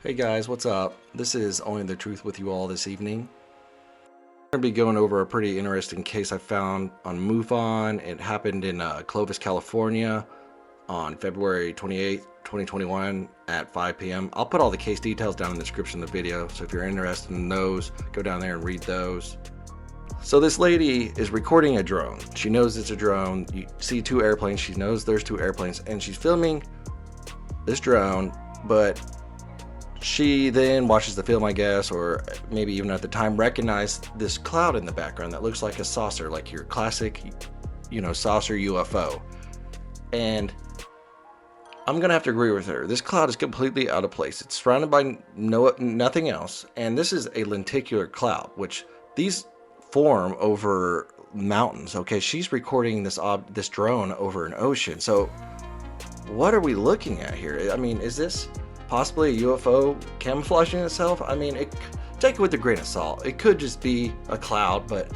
Hey guys, what's up? This is Only the Truth with you all this evening. I'm going to be going over a pretty interesting case I found on MUFON. It happened in Clovis, California on February 28th, 2021 at 5 p.m. I'll put all the case details down in the description of the video, so if you're interested in those, go down there and read those. So this lady is recording a drone. She knows it's a drone. You see two airplanes. She knows there's two airplanes, and she's filming this drone, but she then watches the film, I guess, or maybe even at the time recognized this cloud in the background that looks like a saucer, like your classic, saucer UFO. And I'm gonna have to agree with her. This cloud is completely out of place. It's surrounded by nothing else, and this is a lenticular cloud, which these form over mountains. Okay, she's recording this drone over an ocean. So what are we looking at here? I mean, is this possibly a UFO camouflaging itself? I mean, take it with a grain of salt. It could just be a cloud, but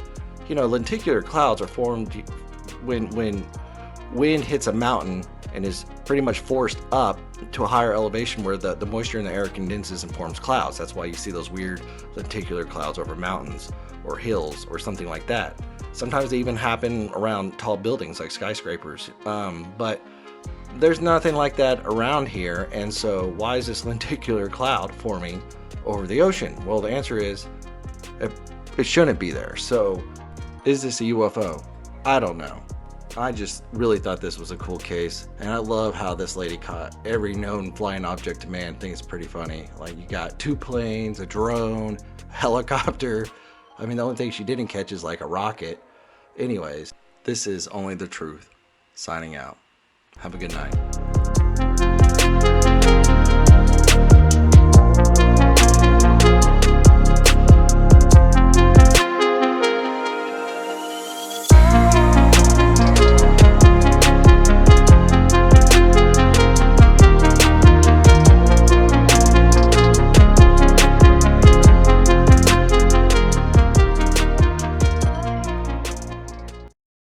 lenticular clouds are formed when wind hits a mountain and is pretty much forced up to a higher elevation where the moisture in the air condenses and forms clouds. That's why you see those weird lenticular clouds over mountains or hills or something like that. Sometimes they even happen around tall buildings like skyscrapers, but there's nothing like that around here. And so why is this lenticular cloud forming over the ocean? Well, the answer is it shouldn't be there. So is this a UFO? I don't know. I just really thought this was a cool case, and I love how this lady caught every known flying object to man. I think it's pretty funny. Like, you got two planes, a drone, a helicopter. I mean, the only thing she didn't catch is like a rocket. Anyways, this is Only the Truth, signing out. Have a good night.